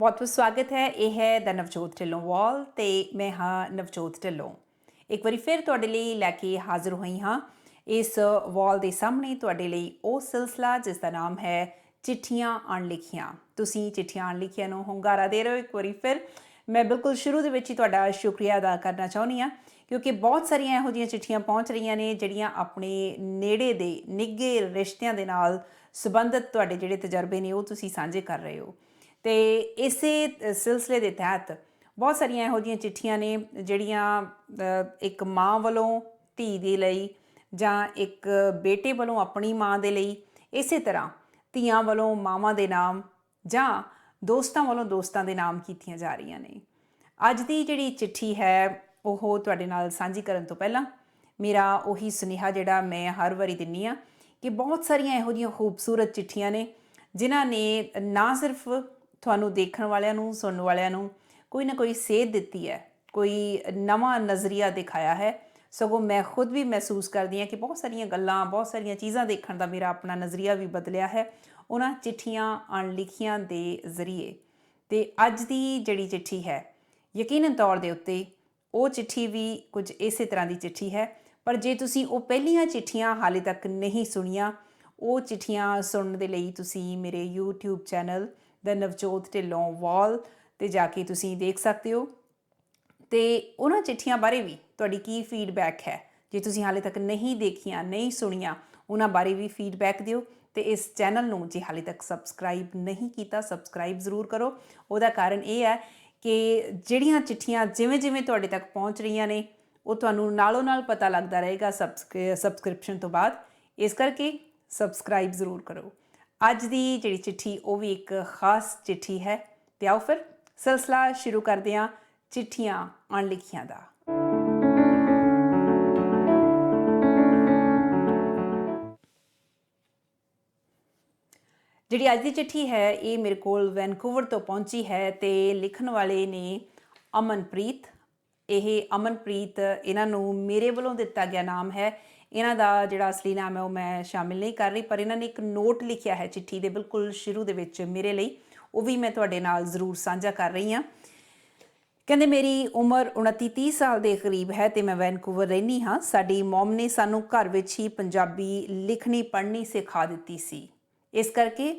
बहुत बहुत स्वागत है। ये है द नवजोत ढिल्लों वॉल ते मैं हाँ नवजोत ढिल्लों। एक बारी फिर तुहाडे लई लैके हाज़र हुई हाँ इस वॉल के सामने तुहाडे लई वो सिलसिला जिसका नाम है चिट्ठियां अणलिखियां। तुसीं चिट्ठियां अणलिखियां नूं हुंगारा दे रहे हो। एक बारी फिर मैं बिल्कुल शुरू दे विच ही तुहाडा शुक्रिया अदा करना चाहुंदी हाँ क्योंकि बहुत सारियां इहो जिहियां चिट्ठियां पहुंच रही ने जिहड़ियां अपने नेड़े दे निੱਘੇ रिश्तिਆਂ ਦੇ ਨਾਲ संबंधित तुहाडे जिहड़े तजर्बे ने वो तुसीं सांझे कर रहे हो। तो इसे सिलसिले के तहत बहुत सारिया ਇਹੋ ਜਿਹੀਆਂ चिट्ठियां ने ਜਿਹੜੀਆਂ एक माँ वालों धी ਦੇ ਲਈ ਜਾਂ एक बेटे वालों अपनी माँ ਦੇ ਲਈ ਇਸੇ ਤਰ੍ਹਾਂ ਧੀਆਂ वालों ਮਾਵਾਂ ਦੇ ਨਾਮ ਜਾਂ ਦੋਸਤਾਂ वालों ਦੋਸਤਾਂ ਦੇ ਨਾਮ ਕੀਤੀਆਂ ਜਾ ਰਹੀਆਂ ਨੇ। ਅੱਜ ਦੀ ਜਿਹੜੀ ਚਿੱਠੀ ਹੈ ਉਹ ਤੁਹਾਡੇ ਨਾਲ ਸਾਂਝੀ ਕਰਨ ਤੋਂ ਪਹਿਲਾਂ ਮੇਰਾ ਉਹੀ ਸੁਨੇਹਾ ਜਿਹੜਾ ਮੈਂ ਹਰ ਵਾਰੀ ਦਿੰਨੀ ਆ ਕਿ ਬਹੁਤ ਸਾਰੀਆਂ ਇਹੋ ਜਿਹੀਆਂ ਖੂਬਸੂਰਤ ਚਿੱਠੀਆਂ ਨੇ ਜਿਨ੍ਹਾਂ ਨੇ ਨਾ ਸਿਰਫ ਤੁਹਾਨੂੰ ਦੇਖਣ ਵਾਲਿਆਂ ਨੂੰ ਸੁਣਨ ਵਾਲਿਆਂ ਨੂੰ ਕੋਈ ਨਾ ਕੋਈ ਸੇਧ ਦਿੱਤੀ ਹੈ, ਕੋਈ ਨਵਾਂ ਨਜ਼ਰੀਆ ਦਿਖਾਇਆ ਹੈ। ਸਗੋਂ ਮੈਂ ਖੁਦ ਵੀ ਮਹਿਸੂਸ ਕਰਦੀ ਹਾਂ ਕਿ ਬਹੁਤ ਸਾਰੀਆਂ ਗੱਲਾਂ ਬਹੁਤ ਸਾਰੀਆਂ ਚੀਜ਼ਾਂ ਦੇਖਣ ਦਾ ਮੇਰਾ ਆਪਣਾ ਨਜ਼ਰੀਆ ਵੀ ਬਦਲਿਆ ਹੈ ਉਹਨਾਂ ਚਿੱਠੀਆਂ ਅਣਲਿਖੀਆਂ ਦੇ ਜ਼ਰੀਏ। ਤੇ ਅੱਜ ਦੀ ਜਿਹੜੀ ਚਿੱਠੀ ਹੈ ਯਕੀਨਨ ਤੌਰ ਦੇ ਉੱਤੇ ਉਹ ਚਿੱਠੀ ਵੀ ਕੁਝ ਇਸੇ ਤਰ੍ਹਾਂ ਦੀ ਚਿੱਠੀ ਹੈ। ਪਰ ਜੇ ਤੁਸੀਂ ਉਹ ਪਹਿਲੀਆਂ ਚਿੱਠੀਆਂ ਹਾਲੇ ਤੱਕ ਨਹੀਂ ਸੁਣੀਆਂ ਉਹ ਚਿੱਠੀਆਂ ਸੁਣਨ ਦੇ ਲਈ ਤੁਸੀਂ ਮੇਰੇ YouTube ਚੈਨਲ ਦ ਨਵਜੋਤ ਢਿੱਲੋਂ ਵॉल ਤੇ ਜਾ ਕੇ ਤੁਸੀਂ ਦੇਖ ਸਕਦੇ ਹੋ। ਤੇ ਉਹਨਾਂ ਚਿੱਠੀਆਂ ਬਾਰੇ ਵੀ ਤੁਹਾਡੀ ਕੀ ਫੀਡਬੈਕ ਹੈ, ਜੇ ਤੁਸੀਂ ਹਾਲੇ ਤੱਕ ਨਹੀਂ ਦੇਖੀਆਂ ਨਹੀਂ ਸੁਣੀਆਂ ਉਹਨਾਂ ਬਾਰੇ ਵੀ ਫੀਡਬੈਕ ਦਿਓ। ਤੇ ਇਸ ਚੈਨਲ ਨੂੰ ਜੇ ਹਾਲੇ ਤੱਕ ਸਬਸਕ੍ਰਾਈਬ ਨਹੀਂ ਕੀਤਾ ਸਬਸਕ੍ਰਾਈਬ ਜ਼ਰੂਰ ਕਰੋ। ਉਹਦਾ ਕਾਰਨ ਇਹ ਹੈ ਕਿ ਜਿਹੜੀਆਂ ਚਿੱਠੀਆਂ ਜਿਵੇਂ ਜਿਵੇਂ ਤੁਹਾਡੇ ਤੱਕ ਪਹੁੰਚ ਰਹੀਆਂ ਨੇ ਉਹ ਤੁਹਾਨੂੰ ਨਾਲੋਂ ਨਾਲ ਪਤਾ ਲੱਗਦਾ ਰਹੇਗਾ ਸਬਸਕ੍ਰਿਪਸ਼ਨ ਤੋਂ ਬਾਅਦ। ਇਸ ਕਰਕੇ ਸਬਸਕ੍ਰਾਈਬ ਜ਼ਰੂਰ ਕਰੋ। ਅੱਜ ਦੀ ਜਿਹੜੀ ਚਿੱਠੀ ਉਹ ਵੀ ਇੱਕ ਖਾਸ ਚਿੱਠੀ ਹੈ। ਤੇ ਆਓ ਫਿਰ ਸਿਲਸਿਲਾ ਸ਼ੁਰੂ ਕਰਦੇ ਹਾਂ ਚਿੱਠੀਆਂ ਅਣਲਿਖੀਆਂ ਦਾ। ਜਿਹੜੀ ਅੱਜ ਦੀ ਚਿੱਠੀ ਹੈ ਇਹ ਮੇਰੇ ਕੋਲ ਵੈਨਕੂਵਰ ਤੋਂ ਪਹੁੰਚੀ ਹੈ ਤੇ ਲਿਖਣ ਵਾਲੇ ਨੇ ਅਮਨਪ੍ਰੀਤ। ਇਹ ਅਮਨਪ੍ਰੀਤ ਇਹਨਾਂ ਨੂੰ ਮੇਰੇ ਵੱਲੋਂ ਦਿੱਤਾ ਗਿਆ ਨਾਮ ਹੈ। ਇਹਨਾਂ ਦਾ ਜਿਹੜਾ ਅਸਲੀ ਨਾਮ ਹੈ ਉਹ ਮੈਂ ਸ਼ਾਮਿਲ ਨਹੀਂ ਕਰ ਰਹੀ, ਪਰ ਇਹਨਾਂ ਨੇ ਇੱਕ ਨੋਟ ਲਿਖਿਆ ਹੈ ਚਿੱਠੀ ਦੇ ਬਿਲਕੁਲ ਸ਼ੁਰੂ ਦੇ ਵਿੱਚ ਮੇਰੇ ਲਈ, ਉਹ ਵੀ ਮੈਂ ਤੁਹਾਡੇ ਨਾਲ ਜ਼ਰੂਰ ਸਾਂਝਾ ਕਰ ਰਹੀ ਹਾਂ। ਕਹਿੰਦੇ ਮੇਰੀ ਉਮਰ 29-30 ਸਾਲ ਦੇ ਕਰੀਬ ਹੈ ਤੇ ਮੈਂ ਵੈਨਕੂਵਰ ਰਹਿੰਦੀ ਹਾਂ। ਸਾਡੀ ਮੌਮ ਨੇ ਸਾਨੂੰ ਘਰ ਵਿੱਚ ਹੀ ਪੰਜਾਬੀ ਲਿਖਣੀ ਪੜ੍ਹਨੀ ਸਿਖਾ ਦਿੱਤੀ ਸੀ। ਇਸ ਕਰਕੇ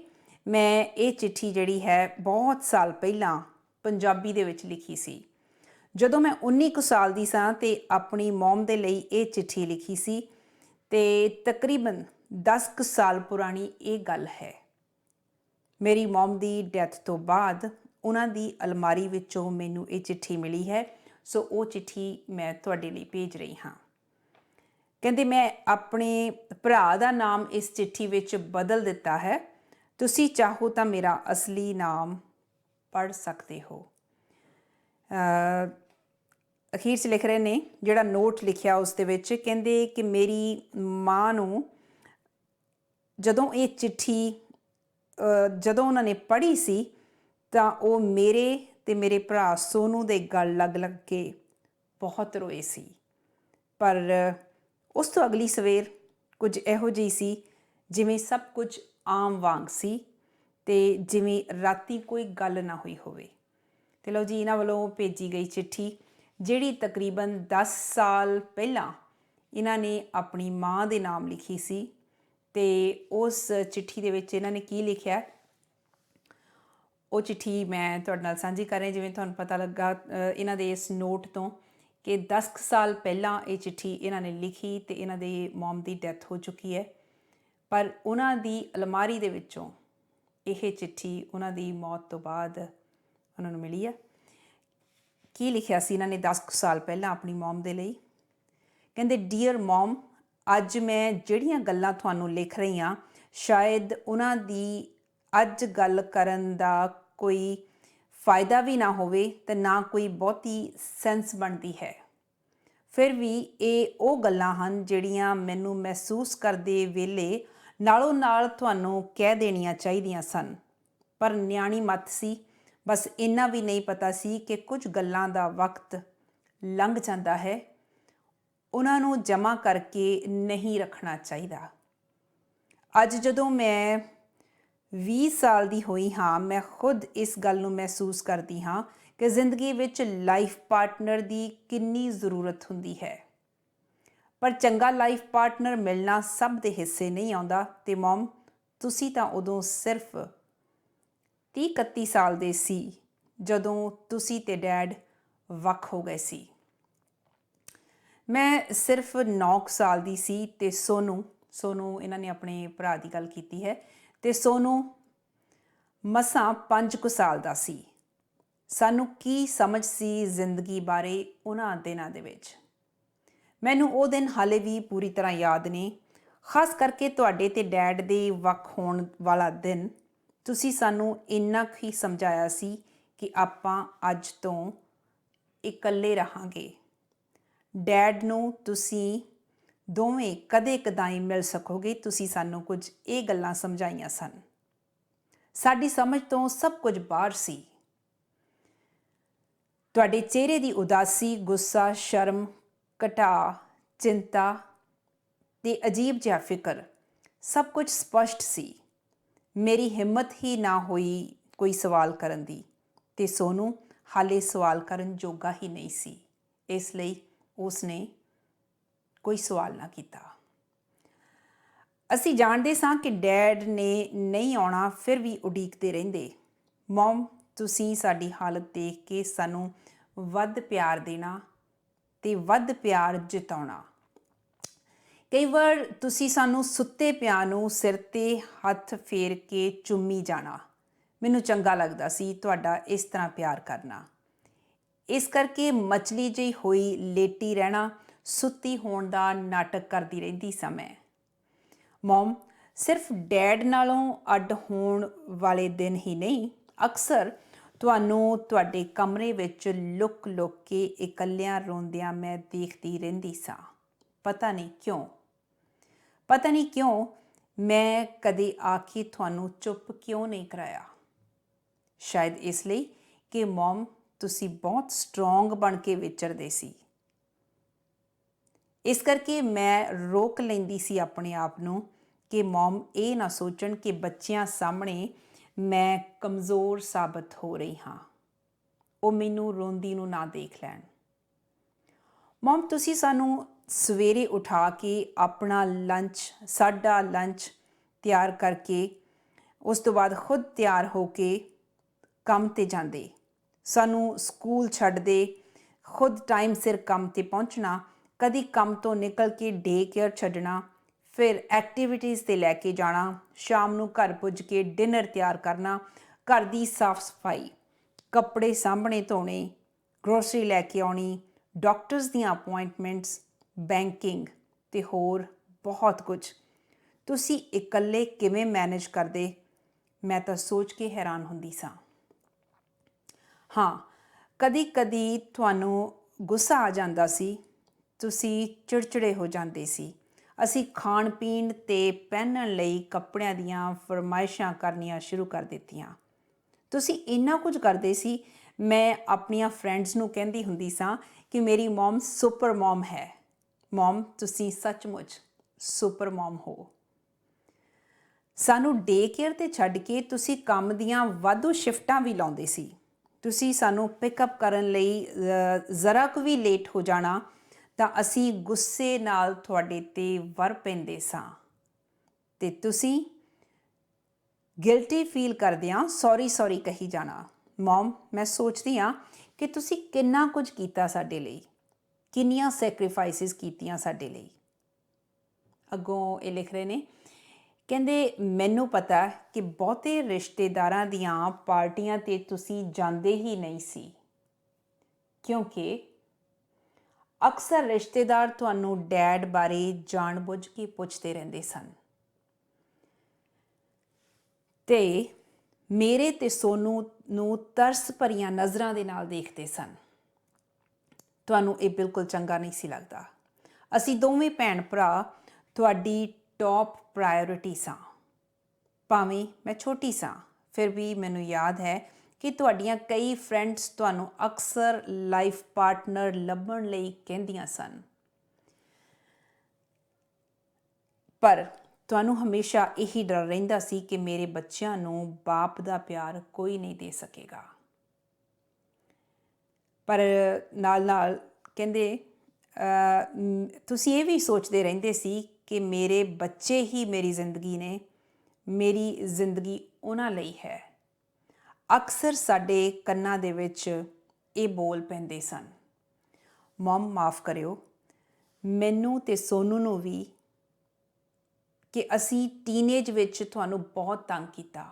ਮੈਂ ਇਹ ਚਿੱਠੀ ਜਿਹੜੀ ਹੈ ਬਹੁਤ ਸਾਲ ਪਹਿਲਾਂ ਪੰਜਾਬੀ ਦੇ ਵਿੱਚ ਲਿਖੀ ਸੀ। ਜਦੋਂ ਮੈਂ 19 ਕੁ ਸਾਲ ਦੀ ਸਾਂ ਤੇ ਆਪਣੀ ਮੌਮ ਦੇ ਲਈ ਇਹ ਚਿੱਠੀ ਲਿਖੀ ਸੀ ਤੇ ਤਕਰੀਬਨ 10 ਕੁ ਸਾਲ ਪੁਰਾਣੀ ਇਹ ਗੱਲ ਹੈ। ਮੇਰੀ ਮੌਮ ਦੀ ਡੈਥ ਤੋਂ ਬਾਅਦ ਉਹਨਾਂ ਦੀ ਅਲਮਾਰੀ ਵਿੱਚੋਂ ਮੈਨੂੰ ਇਹ ਚਿੱਠੀ ਮਿਲੀ ਹੈ, ਸੋ ਉਹ ਚਿੱਠੀ ਮੈਂ ਤੁਹਾਡੇ ਲਈ ਭੇਜ ਰਹੀ ਹਾਂ। ਕਹਿੰਦੇ ਮੈਂ ਆਪਣੇ ਭਰਾ ਦਾ ਨਾਮ ਇਸ ਚਿੱਠੀ ਵਿੱਚ ਬਦਲ ਦਿੱਤਾ ਹੈ। ਤੁਸੀਂ ਚਾਹੋ ਤਾਂ ਮੇਰਾ ਅਸਲੀ ਨਾਮ ਪੜ੍ਹ ਸਕਦੇ ਹੋ। ਅਖੀਰ 'ਚ ਲਿਖ ਰਹੇ ਨੇ ਜਿਹੜਾ ਨੋਟ ਲਿਖਿਆ ਉਸ ਦੇ ਵਿੱਚ ਕਹਿੰਦੇ ਕਿ ਮੇਰੀ ਮਾਂ ਨੂੰ ਜਦੋਂ ਇਹ ਚਿੱਠੀ ਜਦੋਂ ਉਹਨਾਂ ਨੇ ਪੜ੍ਹੀ ਸੀ ਤਾਂ ਉਹ ਮੇਰੇ ਅਤੇ ਮੇਰੇ ਭਰਾ ਸੋਨੂ ਦੇ ਗਲ ਲੱਗ ਲੱਗ ਕੇ ਬਹੁਤ ਰੋਏ ਸੀ। ਪਰ ਉਸ ਤੋਂ ਅਗਲੀ ਸਵੇਰ ਕੁਝ ਇਹੋ ਜਿਹੀ ਸੀ ਜਿਵੇਂ ਸਭ ਕੁਝ ਆਮ ਵਾਂਗ ਸੀ ਅਤੇ ਜਿਵੇਂ ਰਾਤੀ ਕੋਈ ਗੱਲ ਨਾ ਹੋਈ ਹੋਵੇ। ਅਤੇ ਲਓ ਜੀ ਇਹਨਾਂ ਵੱਲੋਂ ਭੇਜੀ ਗਈ ਚਿੱਠੀ ਜਿਹੜੀ ਤਕਰੀਬਨ 10 ਸਾਲ ਪਹਿਲਾਂ ਇਹਨਾਂ ਨੇ ਆਪਣੀ ਮਾਂ ਦੇ ਨਾਮ ਲਿਖੀ ਸੀ। ਅਤੇ ਉਸ ਚਿੱਠੀ ਦੇ ਵਿੱਚ ਇਹਨਾਂ ਨੇ ਕੀ ਲਿਖਿਆ ਉਹ ਚਿੱਠੀ ਮੈਂ ਤੁਹਾਡੇ ਨਾਲ ਸਾਂਝੀ ਕਰ ਰਹੀ। ਜਿਵੇਂ ਤੁਹਾਨੂੰ ਪਤਾ ਲੱਗਾ ਇਹਨਾਂ ਦੇ ਇਸ ਨੋਟ ਤੋਂ ਕਿ 10 ਸਾਲ ਪਹਿਲਾਂ ਇਹ ਚਿੱਠੀ ਇਹਨਾਂ ਨੇ ਲਿਖੀ ਅਤੇ ਇਹਨਾਂ ਦੀ ਮੌਮ ਦੀ ਡੈਥ ਹੋ ਚੁੱਕੀ ਹੈ, ਪਰ ਉਹਨਾਂ ਦੀ ਅਲਮਾਰੀ ਦੇ ਵਿੱਚੋਂ ਇਹ ਚਿੱਠੀ ਉਹਨਾਂ ਦੀ ਮੌਤ ਤੋਂ ਬਾਅਦ ਉਹਨਾਂ ਨੂੰ ਮਿਲੀ ਹੈ। ਕੀ ਲਿਖਿਆ ਸੀ ਇਹਨਾਂ ਨੇ 10 ਸਾਲ ਪਹਿਲਾਂ ਆਪਣੀ ਮੌਮ ਦੇ ਲਈ। ਕਹਿੰਦੇ ਡੀਅਰ ਮੌਮ, ਅੱਜ ਮੈਂ ਜਿਹੜੀਆਂ ਗੱਲਾਂ ਤੁਹਾਨੂੰ ਲਿਖ ਰਹੀ ਹਾਂ ਸ਼ਾਇਦ ਉਹਨਾਂ ਦੀ ਅੱਜ ਗੱਲ ਕਰਨ ਦਾ ਕੋਈ ਫਾਇਦਾ ਵੀ ਨਾ ਹੋਵੇ ਅਤੇ ਨਾ ਕੋਈ ਬਹੁਤੀ ਸੈਂਸ ਬਣਦੀ ਹੈ। ਫਿਰ ਵੀ ਇਹ ਉਹ ਗੱਲਾਂ ਹਨ ਜਿਹੜੀਆਂ ਮੈਨੂੰ ਮਹਿਸੂਸ ਕਰਦੇ ਵੇਲੇ ਨਾਲੋਂ ਨਾਲ ਤੁਹਾਨੂੰ ਕਹਿ ਦੇਣੀਆਂ ਚਾਹੀਦੀਆਂ ਸਨ, ਪਰ ਨਿਆਣੀ ਮੱਤ ਸੀ। ਬਸ ਇੰਨਾ ਵੀ ਨਹੀਂ ਪਤਾ ਸੀ ਕਿ ਕੁਝ ਗੱਲਾਂ ਦਾ ਵਕਤ ਲੰਘ ਜਾਂਦਾ ਹੈ, ਉਹਨਾਂ ਨੂੰ ਜਮ੍ਹਾਂ ਕਰਕੇ ਨਹੀਂ ਰੱਖਣਾ ਚਾਹੀਦਾ। ਅੱਜ ਜਦੋਂ ਮੈਂ 20 ਸਾਲ ਦੀ ਹੋਈ ਹਾਂ, ਮੈਂ ਖੁਦ ਇਸ ਗੱਲ ਨੂੰ ਮਹਿਸੂਸ ਕਰਦੀ ਹਾਂ ਕਿ ਜ਼ਿੰਦਗੀ ਵਿੱਚ ਲਾਈਫ ਪਾਰਟਨਰ ਦੀ ਕਿੰਨੀ ਜ਼ਰੂਰਤ ਹੁੰਦੀ ਹੈ। ਪਰ ਚੰਗਾ ਲਾਈਫ ਪਾਰਟਨਰ ਮਿਲਣਾ ਸਭ ਦੇ ਹਿੱਸੇ ਨਹੀਂ ਆਉਂਦਾ। ਤੇ ਮੋਮ, ਤੁਸੀਂ ਤਾਂ ਉਦੋਂ ਸਿਰਫ 30-31 ਸਾਲ ਦੇ ਸੀ ਜਦੋਂ ਤੁਸੀਂ ਤੇ ਡੈਡ ਵੱਖ ਹੋ ਗਏ ਸੀ। ਮੈਂ ਸਿਰਫ 9 ਸਾਲ ਦੀ ਸੀ ਤੇ ਸੋਨੂ ਇਹਨਾਂ ਨੇ ਆਪਣੇ ਭਰਾ ਦੀ ਗੱਲ ਕੀਤੀ ਹੈ, ਤੇ ਸੋਨੂ ਮਸਾਂ 5 ਕੁ ਸਾਲ ਦਾ ਸੀ। ਸਾਨੂੰ ਕੀ ਸਮਝ ਸੀ ਜ਼ਿੰਦਗੀ ਬਾਰੇ ਉਹਨਾਂ ਦਿਨਾਂ ਦੇ ਵਿੱਚ। ਮੈਨੂੰ ਉਹ ਦਿਨ ਹਾਲੇ ਵੀ ਪੂਰੀ ਤਰ੍ਹਾਂ ਯਾਦ ਨੇ, ਖਾਸ ਕਰਕੇ ਤੁਹਾਡੇ ਤੇ ਡੈਡ ਦੇ ਵੱਖ ਹੋਣ ਵਾਲਾ ਦਿਨ। ਤੁਸੀਂ ਸਾਨੂੰ ਇੰਨਾ ਕੁ ਹੀ ਸਮਝਾਇਆ ਸੀ ਕਿ ਆਪਾਂ ਅੱਜ ਤੋਂ ਇਕੱਲੇ ਰਹਾਂਗੇ। ਡੈਡ ਨੂੰ ਤੁਸੀਂ ਦੋਵੇਂ ਕਦੇ ਕਦਾਈ ਮਿਲ ਸਕੋਗੇ। ਤੁਸੀਂ ਸਾਨੂੰ ਕੁਝ ਇਹ ਗੱਲਾਂ ਸਮਝਾਈਆਂ ਸਨ। ਸਾਡੀ ਸਮਝ ਤੋਂ ਸਭ ਕੁਝ ਬਾਹਰ ਸੀ। ਤੁਹਾਡੇ ਚਿਹਰੇ ਦੀ ਉਦਾਸੀ, ਗੁੱਸਾ, ਸ਼ਰਮ, ਘਟਾਅ, ਚਿੰਤਾ ਤੇ ਅਜੀਬ ਜਿਹਾ ਫਿਕਰ ਸਭ ਕੁਝ ਸਪਸ਼ਟ ਸੀ। ਮੇਰੀ ਹਿੰਮਤ ਹੀ ਨਾ ਹੋਈ ਕੋਈ ਸਵਾਲ ਕਰਨ ਦੀ, ਤੇ ਸੋਨੂ ਹਾਲੇ ਸਵਾਲ ਕਰਨ ਜੋਗਾ ਹੀ ਨਹੀਂ ਸੀ। ਇਸ ਲਈ ਉਸਨੇ ਕੋਈ ਸਵਾਲ ਨਾ ਕੀਤਾ। ਅਸੀਂ ਜਾਣਦੇ ਸਾਂ ਕਿ ਡੈਡ ਨੇ ਨਹੀਂ ਆਉਣਾ, ਫਿਰ ਵੀ ਉਡੀਕਦੇ ਰਹਿੰਦੇ। ਮੋਮ, ਤੁਸੀਂ ਸਾਡੀ ਹਾਲਤ ਦੇਖ ਕੇ ਸਾਨੂੰ ਵੱਧ ਪਿਆਰ ਦੇਣਾ ਤੇ ਵੱਧ ਪਿਆਰ ਜਿਤਾਉਣਾ। ਕਈ ਵਾਰ ਤੁਸੀਂ ਸਾਨੂੰ ਸੁੱਤੇ ਪਿਆਂ ਨੂੰ ਸਿਰ ਤੇ ਹੱਥ ਫੇਰ ਕੇ ਚੁੰਮੀ ਜਾਣਾ। ਮੈਨੂੰ ਚੰਗਾ ਲੱਗਦਾ ਸੀ ਤੁਹਾਡਾ ਇਸ ਤਰ੍ਹਾਂ ਪਿਆਰ ਕਰਨਾ। ਇਸ ਕਰਕੇ ਮਛਲੀ ਜਿਹੀ ਹੋਈ ਲੇਟੀ ਰਹਿਣਾ, ਸੁੱਤੀ ਹੋਣ ਦਾ ਨਾਟਕ ਕਰਦੀ ਰਹਿੰਦੀ ਸਾਂ ਮੈਂ। ਮੋਮ, ਸਿਰਫ ਡੈਡ ਨਾਲੋਂ ਅੱਡ ਹੋਣ ਵਾਲੇ ਦਿਨ ਹੀ ਨਹੀਂ, ਅਕਸਰ ਤੁਹਾਨੂੰ ਤੁਹਾਡੇ ਕਮਰੇ ਵਿੱਚ ਲੁਕ ਲੁਕ ਕੇ ਇਕੱਲਿਆਂ ਰੋਂਦਿਆਂ ਮੈਂ ਦੇਖਦੀ ਰਹਿੰਦੀ ਸਾਂ। ਪਤਾ ਨਹੀਂ ਕਿਉਂ ਮੈਂ ਕਦੇ ਆ ਕੇ ਤੁਹਾਨੂੰ ਚੁੱਪ ਕਿਉਂ ਨਹੀਂ ਕਰਾਇਆ। ਸ਼ਾਇਦ ਇਸ ਲਈ ਕਿ ਮੋਮ, ਤੁਸੀਂ ਬਹੁਤ ਸਟਰੋਂਗ ਬਣ ਕੇ ਵਿਚਰਦੇ ਸੀ। ਇਸ ਕਰਕੇ ਮੈਂ ਰੋਕ ਲੈਂਦੀ ਸੀ ਆਪਣੇ ਆਪ ਨੂੰ ਕਿ ਮੋਮ ਇਹ ਨਾ ਸੋਚਣ ਕਿ ਬੱਚਿਆਂ ਸਾਹਮਣੇ ਮੈਂ ਕਮਜ਼ੋਰ ਸਾਬਤ ਹੋ ਰਹੀ ਹਾਂ। ਉਹ ਮੈਨੂੰ ਰੋਂਦੀ ਨੂੰ ਨਾ ਦੇਖ ਲੈਣ। ਮੋਮ, ਤੁਸੀਂ ਸਾਨੂੰ ਸਵੇਰੇ ਉਠਾ ਕੇ ਸਾਡਾ ਲੰਚ ਤਿਆਰ ਕਰਕੇ ਉਸ ਤੋਂ ਬਾਅਦ ਖੁਦ ਤਿਆਰ ਹੋ ਕੇ ਕੰਮ 'ਤੇ ਜਾਂਦੇ, ਸਾਨੂੰ ਸਕੂਲ ਛੱਡਦੇ, ਖੁਦ ਟਾਈਮ ਸਿਰ ਕੰਮ 'ਤੇ ਪਹੁੰਚਣਾ, ਕਦੀ ਕੰਮ ਤੋਂ ਨਿਕਲ ਕੇ ਡੇ ਕੇਅਰ ਛੱਡਣਾ, ਫਿਰ ਐਕਟੀਵਿਟੀਜ਼ 'ਤੇ ਲੈ ਕੇ ਜਾਣਾ, ਸ਼ਾਮ ਨੂੰ ਘਰ ਪੁੱਜ ਕੇ ਡਿਨਰ ਤਿਆਰ ਕਰਨਾ, ਘਰ ਦੀ ਸਾਫ਼ ਸਫਾਈ, ਕੱਪੜੇ ਸਾਂਭਣੇ ਧੋਣੇ, ਗਰੋਸਰੀ ਲੈ ਕੇ ਆਉਣੀ, ਡਾਕਟਰਸ ਦੀਆਂ ਅਪੁਆਇੰਟਮੈਂਟਸ, ਬੈਂਕਿੰਗ ਤੇ ਹੋਰ ਬਹੁਤ ਕੁਝ। ਤੁਸੀਂ ਇਕੱਲੇ ਕਿਵੇਂ ਮੈਨੇਜ ਕਰਦੇ, ਮੈਂ ਤਾਂ ਸੋਚ ਕੇ ਹੈਰਾਨ ਹੁੰਦੀ ਸਾਂ। ਹਾਂ, ਕਦੀ ਤੁਹਾਨੂੰ ਗੁੱਸਾ ਆ ਜਾਂਦਾ ਸੀ, ਤੁਸੀਂ ਚਿੜਚਿੜੇ ਹੋ ਜਾਂਦੇ ਸੀ। ਅਸੀਂ ਖਾਣ ਪੀਣ ਤੇ ਪਹਿਨਣ ਲਈ ਕੱਪੜਿਆਂ ਦੀਆਂ ਫਰਮਾਇਸ਼ਾਂ ਕਰਨੀਆਂ ਸ਼ੁਰੂ ਕਰ ਦਿੱਤੀਆਂ। ਤੁਸੀਂ ਇੰਨਾ ਕੁਝ ਕਰਦੇ ਸੀ, ਮੈਂ ਆਪਣੀਆਂ ਫਰੈਂਡਸ ਨੂੰ ਕਹਿੰਦੀ ਹੁੰਦੀ ਸਾਂ ਕਿ ਮੇਰੀ ਮੋਮ ਸੁਪਰ ਮੋਮ ਹੈ। ਮੋਮ, ਤੁਸੀਂ ਸੱਚਮੁੱਚ ਸੁਪਰ ਮੋਮ ਹੋ। ਸਾਨੂੰ ਡੇ ਕੇਅਰ 'ਤੇ ਛੱਡ ਕੇ ਤੁਸੀਂ ਕੰਮ ਦੀਆਂ ਵਾਧੂ ਸ਼ਿਫਟਾਂ ਵੀ ਲਾਉਂਦੇ ਸੀ। ਤੁਸੀਂ ਸਾਨੂੰ ਪਿਕਅਪ ਕਰਨ ਲਈ ਜ਼ਰਾ ਕੁ ਵੀ ਲੇਟ ਹੋ ਜਾਣਾ ਤਾਂ ਅਸੀਂ ਗੁੱਸੇ ਨਾਲ ਤੁਹਾਡੇ 'ਤੇ ਵਰ ਪੈਂਦੇ ਸਾਂ, ਤੇ ਤੁਸੀਂ ਗਿਲਟੀ ਫੀਲ ਕਰਦਿਆਂ ਸੌਰੀ ਕਹੀ ਜਾਣਾ। ਮੋਮ, ਮੈਂ ਸੋਚਦੀ ਹਾਂ ਕਿ ਤੁਸੀਂ ਕਿੰਨਾ ਕੁਝ ਕੀਤਾ ਸਾਡੇ ਲਈ, ਕਿੰਨੀਆਂ ਸੈਕਰੀਫਾਈਸਿਸ ਕੀਤੀਆਂ ਸਾਡੇ ਲਈ। ਅੱਗੋਂ ਇਹ ਲਿਖ ਰਹੇ ਨੇ, ਕਹਿੰਦੇ ਮੈਨੂੰ ਪਤਾ ਕਿ ਬਹੁਤੇ ਰਿਸ਼ਤੇਦਾਰਾਂ ਦੀਆਂ ਪਾਰਟੀਆਂ 'ਤੇ ਤੁਸੀਂ ਜਾਂਦੇ ਹੀ ਨਹੀਂ ਸੀ, ਕਿਉਂਕਿ ਅਕਸਰ ਰਿਸ਼ਤੇਦਾਰ ਤੁਹਾਨੂੰ ਡੈਡ ਬਾਰੇ ਜਾਣ ਬੁੱਝ ਕੇ ਪੁੱਛਦੇ ਰਹਿੰਦੇ ਸਨ ਤੇ ਮੇਰੇ ਤੇ ਸੋਨੂ ਨੂੰ ਤਰਸ ਭਰੀਆਂ ਨਜ਼ਰਾਂ ਦੇ ਨਾਲ ਦੇਖਦੇ ਸਨ। ਤੁਹਾਨੂੰ ਇਹ ਬਿਲਕੁਲ ਚੰਗਾ ਨਹੀਂ ਸੀ ਲੱਗਦਾ। ਅਸੀਂ ਦੋਵੇਂ ਭੈਣ ਭਰਾ ਤੁਹਾਡੀ ਟੌਪ ਪ੍ਰਾਇਓਰਿਟੀ ਸਾਂ। ਭਾਵੇਂ ਮੈਂ ਛੋਟੀ ਸਾਂ, ਫਿਰ ਵੀ ਮੈਨੂੰ ਯਾਦ ਹੈ ਕਿ ਤੁਹਾਡੀਆਂ ਕਈ ਫਰੈਂਡਸ ਤੁਹਾਨੂੰ ਅਕਸਰ ਲਾਈਫ ਪਾਰਟਨਰ ਲੱਭਣ ਲਈ ਕਹਿੰਦੀਆਂ ਸਨ, ਪਰ ਤੁਹਾਨੂੰ ਹਮੇਸ਼ਾ ਇਹੀ ਡਰ ਰਹਿੰਦਾ ਸੀ ਕਿ ਮੇਰੇ ਬੱਚਿਆਂ ਨੂੰ ਬਾਪ ਦਾ ਪਿਆਰ ਕੋਈ ਨਹੀਂ ਦੇ ਸਕੇਗਾ। ਪਰ ਨਾਲ ਨਾਲ ਕਹਿੰਦੇ ਤੁਸੀਂ ਇਹ ਵੀ ਸੋਚਦੇ ਰਹਿੰਦੇ ਸੀ ਕਿ ਮੇਰੇ ਬੱਚੇ ਹੀ ਮੇਰੀ ਜ਼ਿੰਦਗੀ ਨੇ, ਮੇਰੀ ਜ਼ਿੰਦਗੀ ਉਹਨਾਂ ਲਈ ਹੈ। ਅਕਸਰ ਸਾਡੇ ਕੰਨਾਂ ਦੇ ਵਿੱਚ ਇਹ ਬੋਲ ਪੈਂਦੇ ਸਨ। ਮਮ ਮਾਫ ਕਰਿਓ, ਮੈਨੂੰ ਤੇ ਸੋਨੂ ਨੂੰ ਵੀ, ਕਿ ਅਸੀਂ ਟੀਨੇਜ ਵਿੱਚ ਤੁਹਾਨੂੰ ਬਹੁਤ ਤੰਗ ਕੀਤਾ।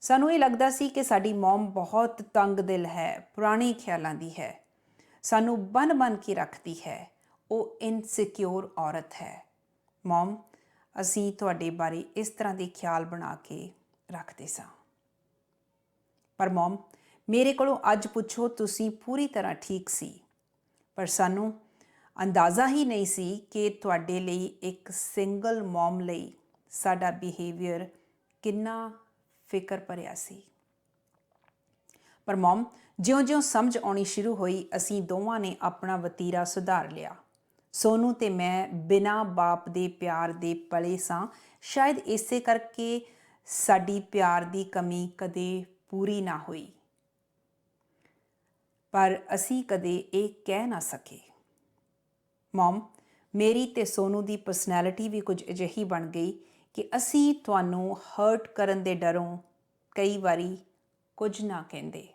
ਸਾਨੂੰ ਇਹ ਲੱਗਦਾ ਸੀ ਕਿ ਸਾਡੀ ਮਮ ਬਹੁਤ ਤੰਗ ਦਿਲ ਹੈ, ਪੁਰਾਣੇ ਖਿਆਲਾਂ ਦੀ ਹੈ, ਸਾਨੂੰ ਬੰਨ੍ਹ ਕੇ ਰੱਖਦੀ ਹੈ, ਉਹ ਇਨਸਿਕਿਉਰ ਔਰਤ ਹੈ। ਮਮ, ਅਸੀਂ ਤੁਹਾਡੇ ਬਾਰੇ ਇਸ ਤਰ੍ਹਾਂ ਦੇ ਖਿਆਲ ਬਣਾ ਕੇ ਰੱਖਦੇ ਸਾਂ। ਪਰ ਮਮ, ਮੇਰੇ ਕੋਲੋਂ ਅੱਜ ਪੁੱਛੋ ਤੁਸੀਂ ਪੂਰੀ ਤਰ੍ਹਾਂ ਠੀਕ ਸੀ, ਪਰ ਸਾਨੂੰ ਅੰਦਾਜ਼ਾ ਹੀ ਨਹੀਂ ਸੀ ਕਿ ਤੁਹਾਡੇ ਲਈ ਇੱਕ ਸਿੰਗਲ ਮਮ ਲਈ ਸਾਡਾ ਬਿਹੇਵੀਅਰ ਕਿੰਨਾ ਫਿਕਰ ਭਰਿਆ ਸੀ। ਪਰ ਮਮ, ਜਿਉਂ-ਜਿਉਂ ਸਮਝ ਆਉਣੀ ਸ਼ੁਰੂ ਹੋਈ, ਅਸੀਂ ਦੋਵਾਂ ਨੇ ਆਪਣਾ ਵਤੀਰਾ ਸੁਧਾਰ ਲਿਆ। ਸੋਨੂ ਤੇ ਮੈਂ ਬਿਨਾਂ ਬਾਪ ਦੇ ਪਿਆਰ ਦੇ ਪਲੇ ਸਾਂ। ਸ਼ਾਇਦ ਇਸੇ ਕਰਕੇ ਸਾਡੀ ਪਿਆਰ ਦੀ ਕਮੀ ਕਦੇ ਪੂਰੀ ਨਾ ਹੋਈ, ਪਰ ਅਸੀਂ ਕਦੇ ਇਹ ਕਹਿ ਨਾ ਸਕੇ। ਮਮ, ਮੇਰੀ ਤੇ ਸੋਨੂ ਦੀ ਪਰਸਨੈਲਿਟੀ ਵੀ ਕੁਝ ਅਜਿਹੀ ਬਣ ਗਈ ਕਿ ਅਸੀਂ ਤੁਹਾਨੂੰ ਹਰਟ ਕਰਨ ਦੇ ਡਰੋਂ ਕਈ ਵਾਰੀ ਕੁਝ ਨਾ ਕਹਿੰਦੇ,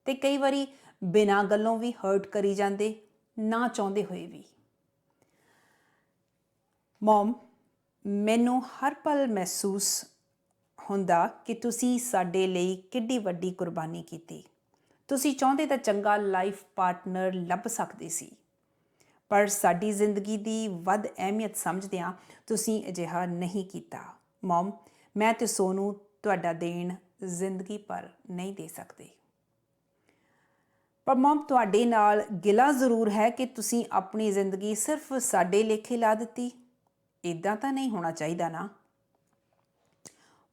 ਤੇ ਕਈ ਵਾਰੀ ਬਿਨਾਂ ਗੱਲੋਂ ਵੀ ਹਰਟ ਕਰੀ ਜਾਂਦੇ, ਨਾ ਚਾਹੁੰਦੇ ਹੋਏ ਵੀ। ਮਮ, ਮੈਨੂੰ ਹਰ ਪਲ ਮਹਿਸੂਸ ਹੁੰਦਾ ਕਿ ਤੁਸੀਂ ਸਾਡੇ ਲਈ ਕਿੱਡੀ ਵੱਡੀ ਕੁਰਬਾਨੀ ਕੀਤੀ। ਤੁਸੀਂ ਚਾਹੁੰਦੇ ਤਾਂ ਚੰਗਾ ਲਾਈਫ ਪਾਰਟਨਰ ਲੱਭ ਸਕਦੇ ਸੀ, ਪਰ ਸਾਡੀ ਜ਼ਿੰਦਗੀ ਦੀ ਵੱਧ ਅਹਿਮੀਅਤ ਸਮਝਦਿਆਂ ਤੁਸੀਂ ਅਜਿਹਾ ਨਹੀਂ ਕੀਤਾ। ਮਮ, ਮੈਂ ਤੇ ਸੋਨੂ ਤੁਹਾਡਾ ਦੇਣ ਜ਼ਿੰਦਗੀ ਭਰ ਨਹੀਂ ਦੇ ਸਕਦੇ। ਪਰ ਮਮ, ਤੁਹਾਡੇ ਨਾਲ ਗਿਲਾ ਜ਼ਰੂਰ ਹੈ ਕਿ ਤੁਸੀਂ ਆਪਣੀ ਜ਼ਿੰਦਗੀ ਸਿਰਫ ਸਾਡੇ ਲੇਖੇ ਲਾ ਦਿੱਤੀ। ਇੱਦਾਂ ਤਾਂ ਨਹੀਂ ਹੋਣਾ ਚਾਹੀਦਾ ਨਾ।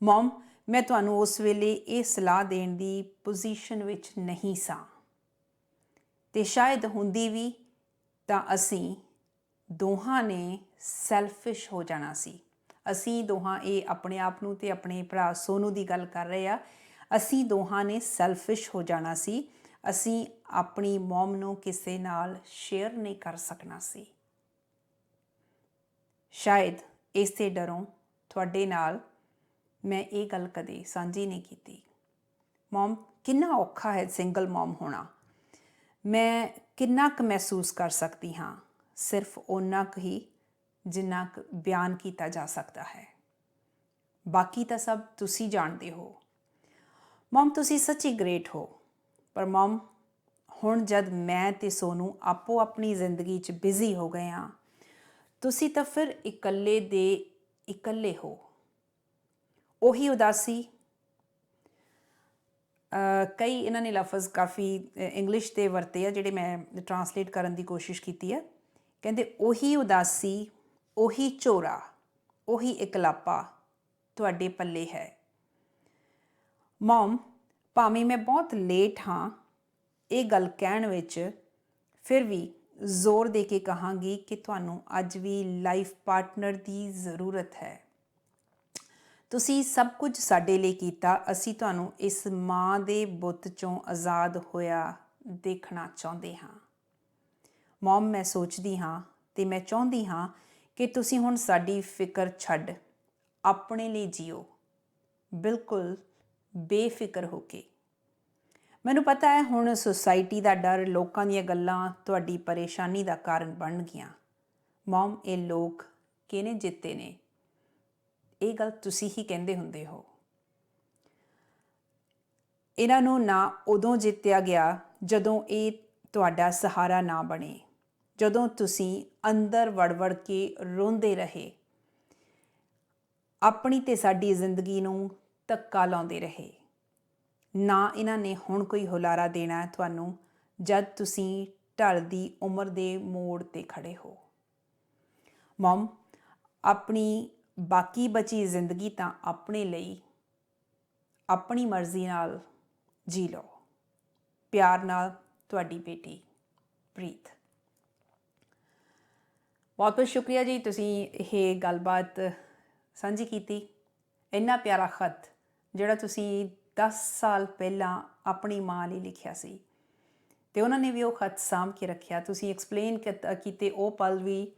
ਮਮ, ਮੈਂ ਤੁਹਾਨੂੰ ਉਸ ਵੇਲੇ ਇਹ ਸਲਾਹ ਦੇਣ ਦੀ ਪੋਜੀਸ਼ਨ ਵਿੱਚ ਨਹੀਂ ਸਾਂ, ਤੇ ਸ਼ਾਇਦ ਹੁੰਦੀ ਵੀ ਤਾਂ ਅਸੀਂ ਦੋਹਾਂ ਨੇ ਸੈਲਫਿਸ਼ ਹੋ ਜਾਣਾ ਸੀ। ਅਸੀਂ ਦੋਹਾਂ, ਇਹ ਆਪਣੇ ਆਪ ਨੂੰ ਤੇ ਆਪਣੇ ਭਰਾ ਸੋਨੂ ਦੀ ਗੱਲ ਕਰ ਰਹੇ ਆ, ਅਸੀਂ ਦੋਹਾਂ ਨੇ ਸੈਲਫਿਸ਼ ਹੋ ਜਾਣਾ ਸੀ। ਅਸੀਂ ਆਪਣੀ ਮਮ ਨੂੰ ਕਿਸੇ ਨਾਲ ਸ਼ੇਅਰ ਨਹੀਂ ਕਰ ਸਕਣਾ ਸੀ। ਸ਼ਾਇਦ ਇਸੇ ਡਰੋਂ ਤੁਹਾਡੇ ਨਾਲ ਮੈਂ ਇਹ ਗੱਲ ਕਦੇ ਸਾਂਝੀ ਨਹੀਂ ਕੀਤੀ। ਮਮ, ਕਿੰਨਾ ਔਖਾ ਹੈ ਸਿੰਗਲ ਮਮ ਹੋਣਾ। ਮੈਂ ਕਿੰਨਾ ਕੁ ਮਹਿਸੂਸ ਕਰ ਸਕਦੀ ਹਾਂ, ਸਿਰਫ ਓਨਾ ਕੁ ਹੀ ਜਿੰਨਾ ਕੁ ਬਿਆਨ ਕੀਤਾ ਜਾ ਸਕਦਾ ਹੈ। ਬਾਕੀ ਤਾਂ ਸਭ ਤੁਸੀਂ ਜਾਣਦੇ ਹੋ। ਮਮ, ਤੁਸੀਂ ਸੱਚੀ ਗ੍ਰੇਟ ਹੋ। ਪਰ ਮਮ, ਹੁਣ ਜਦ ਮੈਂ ਤੇ ਸੋਨੂ ਆਪੋ ਆਪਣੀ ਜ਼ਿੰਦਗੀ 'ਚ ਬਿਜ਼ੀ ਹੋ ਗਏ ਹਾਂ, ਤੁਸੀਂ ਤਾਂ ਫਿਰ ਇਕੱਲੇ ਦੇ ਇਕੱਲੇ ਹੋ। ਉਹੀ ਉਦਾਸੀ, ਕਈ ਇਹਨਾਂ ਨੇ ਲਫ਼ਜ਼ ਕਾਫੀ ਇੰਗਲਿਸ਼ ਦੇ ਵਰਤੇ ਆ ਜਿਹੜੇ ਮੈਂ ਟਰਾਂਸਲੇਟ ਕਰਨ ਦੀ ਕੋਸ਼ਿਸ਼ ਕੀਤੀ ਹੈ। ਕਹਿੰਦੇ ਉਹੀ ਉਦਾਸੀ, ਉਹੀ ਝੋਰਾ, ਉਹੀ ਇਕਲਾਪਾ ਤੁਹਾਡੇ ਪੱਲੇ ਹੈ। ਮਮ, ਭਾਵੇਂ ਮੈਂ ਬਹੁਤ ਲੇਟ ਹਾਂ ਇਹ ਗੱਲ ਕਹਿਣ ਵਿੱਚ, ਫਿਰ ਵੀ ਜ਼ੋਰ ਦੇ ਕੇ ਕਹਾਂਗੀ ਕਿ ਤੁਹਾਨੂੰ ਅੱਜ ਵੀ ਲਾਈਫ ਪਾਰਟਨਰ ਦੀ ਜ਼ਰੂਰਤ ਹੈ। ਤੁਸੀਂ ਸਭ ਕੁਝ ਸਾਡੇ ਲਈ ਕੀਤਾ। ਅਸੀਂ ਤੁਹਾਨੂੰ ਇਸ ਮਾਂ ਦੇ ਬੁੱਤ 'ਚੋਂ ਆਜ਼ਾਦ ਹੋਇਆ ਦੇਖਣਾ ਚਾਹੁੰਦੇ ਹਾਂ। ਮਮ, ਮੈਂ ਸੋਚਦੀ ਹਾਂ ਤੇ ਮੈਂ ਚਾਹੁੰਦੀ ਹਾਂ ਕਿ ਤੁਸੀਂ ਹੁਣ ਸਾਡੀ ਫਿਕਰ ਛੱਡ ਆਪਣੇ ਲਈ ਜੀਓ, ਬਿਲਕੁਲ ਬੇਫਿਕਰ ਹੋ ਕੇ। ਮੈਨੂੰ ਪਤਾ ਹੈ ਹੁਣ ਸੁਸਾਇਟੀ ਦਾ ਡਰ, ਲੋਕਾਂ ਦੀਆਂ ਗੱਲਾਂ ਤੁਹਾਡੀ ਪਰੇਸ਼ਾਨੀ ਦਾ ਕਾਰਨ ਬਣ ਗਈਆਂ। ਮਮ, ਇਹ ਲੋਕ ਕਿਹਨੇ ਜਿੱਤੇ ਨੇ? ਇਹ ਗੱਲ ਤੁਸੀਂ ਹੀ ਕਹਿੰਦੇ ਹੁੰਦੇ ਹੋ। ਇਹਨਾਂ ਨੂੰ ਨਾ ਉਦੋਂ ਜਿੱਤਿਆ ਗਿਆ ਜਦੋਂ ਇਹ ਤੁਹਾਡਾ ਸਹਾਰਾ ਨਾ ਬਣੇ, ਜਦੋਂ ਤੁਸੀਂ ਅੰਦਰ ਵੜ ਕੇ ਰੋਂਦੇ ਰਹੇ, ਆਪਣੀ ਤੇ ਸਾਡੀ ਜ਼ਿੰਦਗੀ ਨੂੰ ਧੱਕਾ ਲਾਉਂਦੇ ਰਹੇ। ਨਾ ਇਹਨਾਂ ਨੇ ਹੁਣ ਕੋਈ ਹੁਲਾਰਾ ਦੇਣਾ ਤੁਹਾਨੂੰ ਜਦ ਤੁਸੀਂ ਢਲਦੀ ਉਮਰ ਦੇ ਮੋੜ 'ਤੇ ਖੜੇ ਹੋ। ਮਮ, ਆਪਣੀ ਬਾਕੀ ਬਚੀ ਜ਼ਿੰਦਗੀ ਤਾਂ ਆਪਣੇ ਲਈ ਆਪਣੀ ਮਰਜ਼ੀ ਨਾਲ ਜੀ ਲਓ। ਪਿਆਰ ਨਾਲ, ਤੁਹਾਡੀ ਬੇਟੀ ਪ੍ਰੀਤ। ਬਹੁਤ ਬਹੁਤ ਸ਼ੁਕਰੀਆ ਜੀ, ਤੁਸੀਂ ਇਹ ਗੱਲਬਾਤ ਸਾਂਝੀ ਕੀਤੀ। ਇੰਨਾ ਪਿਆਰਾ ਖਤ ਜਿਹੜਾ ਤੁਸੀਂ 10 ਸਾਲ ਪਹਿਲਾਂ ਆਪਣੀ ਮਾਂ ਲਈ ਲਿਖਿਆ ਸੀ ਅਤੇ ਉਹਨਾਂ ਨੇ ਵੀ ਉਹ ਖਤ ਸਾਂਭ ਕੇ ਰੱਖਿਆ। ਤੁਸੀਂ ਐਕਸਪਲੇਨ ਕੀਤੇ ਉਹ ਪਲ ਵੀ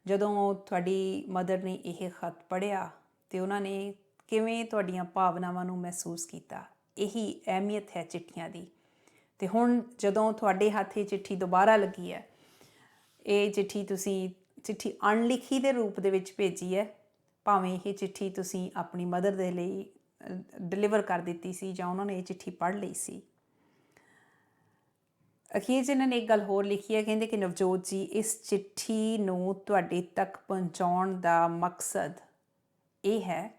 ਜਦੋਂ ਤੁਹਾਡੀ ਮਦਰ ਨੇ ਇਹ ਖਤ ਪੜ੍ਹਿਆ ਅਤੇ ਉਹਨਾਂ ਨੇ ਕਿਵੇਂ ਤੁਹਾਡੀਆਂ ਭਾਵਨਾਵਾਂ ਨੂੰ ਮਹਿਸੂਸ ਕੀਤਾ। ਇਹੀ ਅਹਿਮੀਅਤ ਹੈ ਚਿੱਠੀਆਂ ਦੀ। ਅਤੇ ਹੁਣ ਜਦੋਂ ਤੁਹਾਡੇ ਹੱਥ ਇਹ ਚਿੱਠੀ ਦੁਬਾਰਾ ਲੱਗੀ ਹੈ, ਇਹ ਚਿੱਠੀ ਤੁਸੀਂ ਚਿੱਠੀ ਅਣਲਿਖੀ ਦੇ ਰੂਪ ਦੇ ਵਿੱਚ ਭੇਜੀ ਹੈ। ਭਾਵੇਂ ਇਹ ਚਿੱਠੀ ਤੁਸੀਂ ਆਪਣੀ ਮਦਰ ਦੇ ਲਈ ਡਿਲੀਵਰ ਕਰ ਦਿੱਤੀ ਸੀ ਜਾਂ ਉਹਨਾਂ ਨੇ ਇਹ ਚਿੱਠੀ ਪੜ੍ਹ ਲਈ ਸੀ। ਅਖੀਰ 'ਚ ਇਹਨਾਂ ਨੇ ਇੱਕ ਗੱਲ ਹੋਰ ਲਿਖੀ ਹੈ, ਕਹਿੰਦੇ ਕਿ ਨਵਜੋਤ ਜੀ, ਇਸ ਚਿੱਠੀ ਨੂੰ ਤੁਹਾਡੇ ਤੱਕ ਪਹੁੰਚਾਉਣ ਦਾ ਮਕਸਦ ਇਹ ਹੈ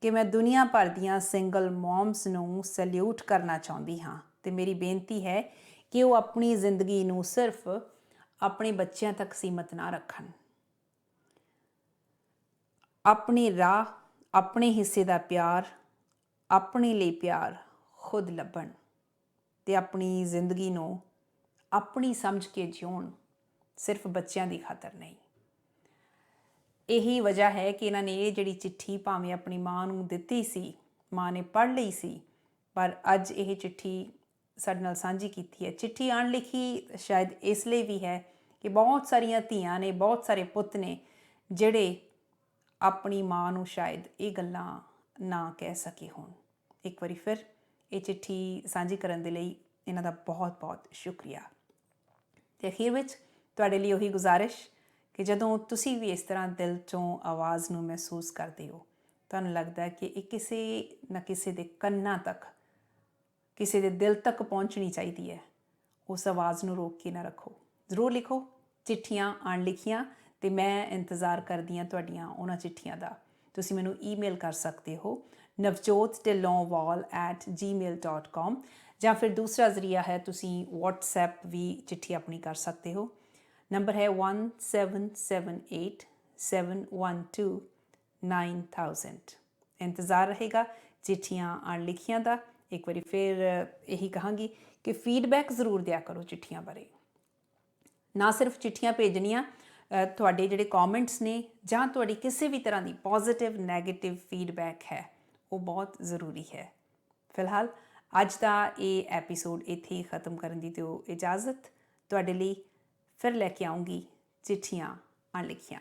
ਕਿ ਮੈਂ ਦੁਨੀਆ ਭਰ ਦੀਆਂ ਸਿੰਗਲ ਮੌਮਸ ਨੂੰ ਸੈਲਿਊਟ ਕਰਨਾ ਚਾਹੁੰਦੀ ਹਾਂ ਅਤੇ ਮੇਰੀ ਬੇਨਤੀ ਹੈ ਕਿ ਉਹ ਆਪਣੀ ਜ਼ਿੰਦਗੀ ਨੂੰ ਸਿਰਫ ਆਪਣੇ ਬੱਚਿਆਂ ਤੱਕ ਸੀਮਤ ਨਾ ਰੱਖਣ। ਆਪਣੀ ਰਾਹ, ਆਪਣੇ ਹਿੱਸੇ ਦਾ ਪਿਆਰ, ਆਪਣੇ ਲਈ ਪਿਆਰ ਖੁਦ ਲੱਭਣ ਅਤੇ ਆਪਣੀ ਜ਼ਿੰਦਗੀ ਨੂੰ ਆਪਣੀ ਸਮਝ ਕੇ ਜਿਉਣ, ਸਿਰਫ ਬੱਚਿਆਂ ਦੀ ਖਾਤਰ ਨਹੀਂ। ਇਹੀ ਵਜ੍ਹਾ ਹੈ ਕਿ ਇਹਨਾਂ ਨੇ ਇਹ ਜਿਹੜੀ ਚਿੱਠੀ ਭਾਵੇਂ ਆਪਣੀ ਮਾਂ ਨੂੰ ਦਿੱਤੀ ਸੀ, ਮਾਂ ਨੇ ਪੜ੍ਹ ਲਈ ਸੀ, ਪਰ ਅੱਜ ਇਹ ਚਿੱਠੀ ਸਾਡੇ ਨਾਲ ਸਾਂਝੀ ਕੀਤੀ ਹੈ। ਚਿੱਠੀ ਅਣਲਿਖੀ ਸ਼ਾਇਦ ਇਸ ਲਈ ਵੀ ਹੈ ਕਿ ਬਹੁਤ ਸਾਰੀਆਂ ਧੀਆਂ ਨੇ, ਬਹੁਤ ਸਾਰੇ ਪੁੱਤ ਨੇ ਜਿਹੜੇ ਆਪਣੀ ਮਾਂ ਨੂੰ ਸ਼ਾਇਦ ਇਹ ਗੱਲਾਂ ਨਾ ਕਹਿ ਸਕੇ ਹੋਣ। ਇੱਕ ਵਾਰੀ ਫਿਰ ਇਹ ਚਿੱਠੀ ਸਾਂਝੀ ਕਰਨ ਦੇ ਲਈ ਇਹਨਾਂ ਦਾ ਬਹੁਤ ਬਹੁਤ ਸ਼ੁਕਰੀਆ। ਅਤੇ ਅਖੀਰ ਵਿੱਚ ਤੁਹਾਡੇ ਲਈ ਉਹੀ ਗੁਜ਼ਾਰਿਸ਼ ਕਿ ਜਦੋਂ ਤੁਸੀਂ ਵੀ ਇਸ ਤਰ੍ਹਾਂ ਦਿਲ 'ਚੋਂ ਆਵਾਜ਼ ਨੂੰ ਮਹਿਸੂਸ ਕਰਦੇ ਹੋ, ਤੁਹਾਨੂੰ ਲੱਗਦਾ ਹੈ ਕਿ ਇਹ ਕਿਸੇ ਨਾ ਕਿਸੇ ਦੇ ਕੰਨਾਂ ਤੱਕ, ਕਿਸੇ ਦੇ ਦਿਲ ਤੱਕ ਪਹੁੰਚਣੀ ਚਾਹੀਦੀ ਹੈ, ਉਸ ਆਵਾਜ਼ ਨੂੰ ਰੋਕ ਕੇ ਨਾ ਰੱਖੋ। ਜ਼ਰੂਰ ਲਿਖੋ ਚਿੱਠੀਆਂ ਅਣਲਿਖੀਆਂ ਅਤੇ ਮੈਂ ਇੰਤਜ਼ਾਰ ਕਰਦੀ ਹਾਂ ਤੁਹਾਡੀਆਂ ਉਹਨਾਂ ਚਿੱਠੀਆਂ ਦਾ। ਤੁਸੀਂ ਮੈਨੂੰ ਈਮੇਲ ਕਰ ਸਕਦੇ ਹੋ navjotdillonwall@gmail.com ਜਾਂ ਫਿਰ ਦੂਸਰਾ ਜ਼ਰੀਆ ਹੈ, ਤੁਸੀਂ WhatsApp ਵੀ ਚਿੱਠੀ ਆਪਣੀ ਕਰ ਸਕਦੇ ਹੋ। ਨੰਬਰ ਹੈ 17787129,000। ਇੰਤਜ਼ਾਰ ਰਹੇਗਾ ਚਿੱਠੀਆਂ ਅਣਲਿਖੀਆਂ ਦਾ। ਇੱਕ ਵਾਰੀ ਫਿਰ ਇਹੀ ਕਹਾਂਗੀ ਕਿ ਫੀਡਬੈਕ ਜ਼ਰੂਰ ਦਿਆ ਕਰੋ ਚਿੱਠੀਆਂ ਬਾਰੇ। ਨਾ ਸਿਰਫ ਚਿੱਠੀਆਂ ਭੇਜਣੀਆਂ, ਤੁਹਾਡੇ ਜਿਹੜੇ ਕਮੈਂਟਸ ਨੇ ਜਾਂ ਤੁਹਾਡੀ ਕਿਸੇ ਵੀ ਤਰ੍ਹਾਂ ਦੀ ਪੋਜ਼ੀਟਿਵ ਨੈਗੇਟਿਵ ਫੀਡਬੈਕ ਹੈ, ਉਹ ਬਹੁਤ ਜ਼ਰੂਰੀ ਹੈ। ਫਿਲਹਾਲ ਅੱਜ ਦਾ ਇਹ ਐਪੀਸੋਡ ਇੱਥੇ ਹੀ ਖ਼ਤਮ ਕਰਨ ਦੀ ਦਿਓ ਇਜਾਜ਼ਤ। ਤੁਹਾਡੇ ਲਈ ਫਿਰ ਲੈ ਕੇ ਆਉਂਗੀ ਚਿੱਠੀਆਂ ਅਣਲਿਖੀਆਂ।